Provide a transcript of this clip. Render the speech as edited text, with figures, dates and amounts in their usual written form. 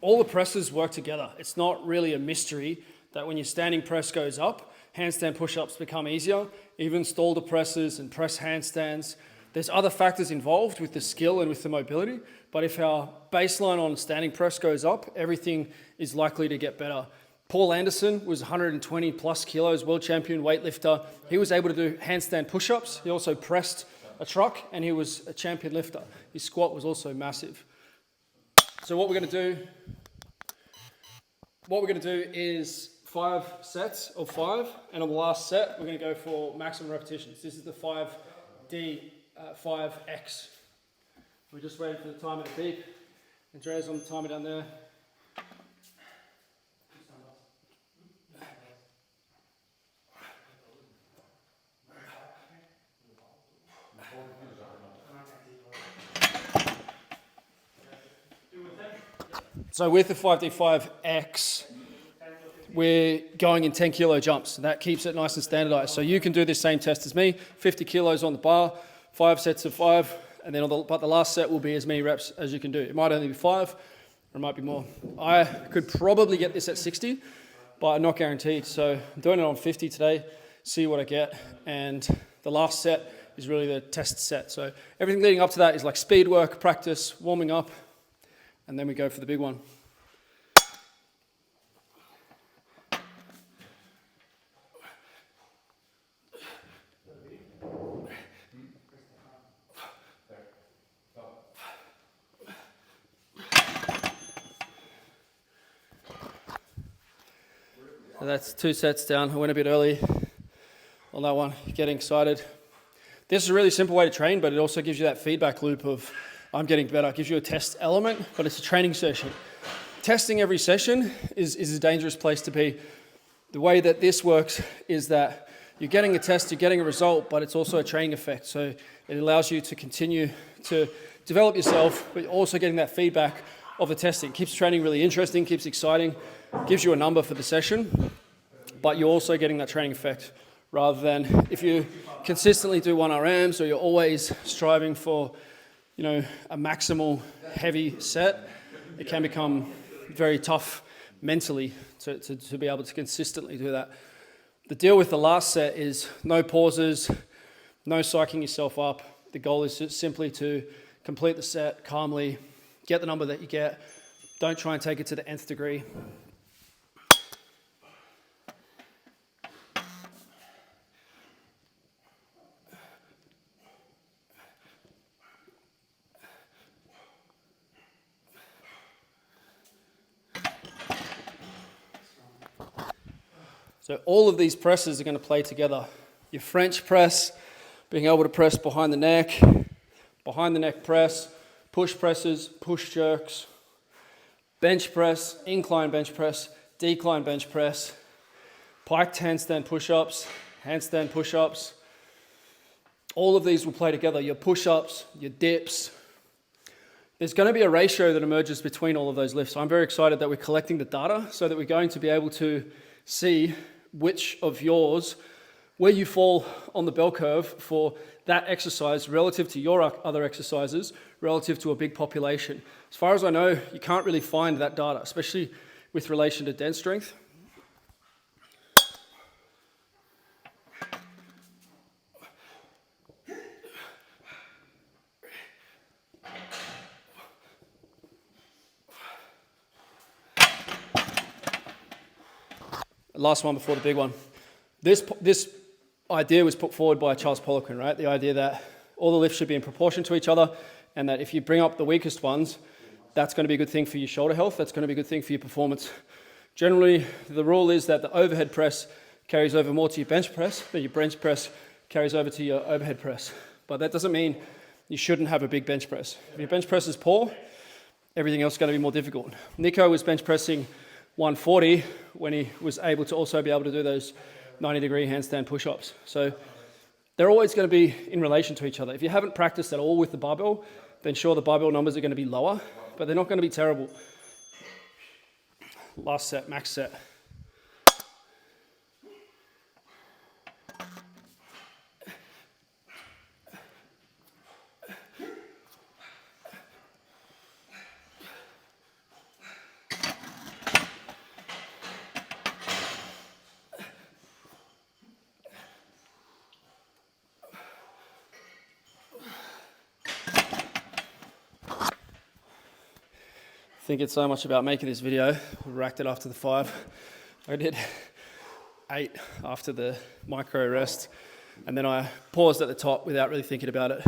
all the presses work together. It's not really a mystery that when your standing press goes up, handstand push-ups become easier, even stalder presses and press handstands. There's other factors involved with the skill and with the mobility, but if our baseline on standing press goes up, everything is likely to get better. Paul Anderson was 120 plus kilos, world champion weightlifter. He was able to do handstand push-ups. He also pressed a truck and he was a champion lifter. His squat was also massive. So what we're going to do is 5 sets of 5, and on the last set we're going to go for maximum repetitions. This is the 5D 5X. We're just waiting for the timer to beep. Andrea's on the timer down there. So with the 5D5X, we're going in 10 kilo jumps. That keeps it nice and standardized. So you can do this same test as me, 50 kilos on the bar, 5 sets of 5, and then but the last set will be as many reps as you can do. It might only be 5, or it might be more. I could probably get this at 60, but I'm not guaranteed. So I'm doing it on 50 today, see what I get. And the last set is really the test set. So everything leading up to that is like speed work, practice, warming up, and then we go for the big one. So that's 2 sets down. I went a bit early on that one, getting excited. This is a really simple way to train, but it also gives you that feedback loop of I'm getting better. It gives you a test element, but it's a training session. Testing every session is a dangerous place to be. The way that this works is that you're getting a test, you're getting a result, but it's also a training effect. So it allows you to continue to develop yourself, but you're also getting that feedback of the testing. Keeps training really interesting, keeps exciting, gives you a number for the session, but you're also getting that training effect rather than if you consistently do 1RMs or you're always striving for, a maximal heavy set, it can become very tough mentally to be able to consistently do that. The deal with the last set is no pauses, no psyching yourself up. The goal is just simply to complete the set calmly, get the number that you get. Don't try and take it to the nth degree. So all of these presses are going to play together. Your French press, being able to press behind the neck press, push presses, push jerks, bench press, incline bench press, decline bench press, piked handstand push-ups, handstand push-ups. All of these will play together. Your push-ups, your dips. There's going to be a ratio that emerges between all of those lifts. So I'm very excited that we're collecting the data so that we're going to be able to see which of yours, where you fall on the bell curve for that exercise relative to your other exercises, relative to a big population. As far as I know, you can't really find that data, especially with relation to dense strength. Last one before the big one. This idea was put forward by Charles Poliquin, right? The idea that all the lifts should be in proportion to each other, and that if you bring up the weakest ones, that's going to be a good thing for your shoulder health. That's going to be a good thing for your performance. Generally, the rule is that the overhead press carries over more to your bench press, but your bench press carries over to your overhead press. But that doesn't mean you shouldn't have a big bench press. If your bench press is poor, everything else is going to be more difficult. Nico was bench pressing 140 when he was able to also be able to do those 90-degree handstand push-ups. So they're always going to be in relation to each other. If you haven't practiced at all with the barbell, then sure, the barbell numbers are going to be lower, but they're not going to be terrible. Last set, max set. thinking so much about making this video. Racked it after the 5. I did 8 after the micro rest, and then I paused at the top without really thinking about it.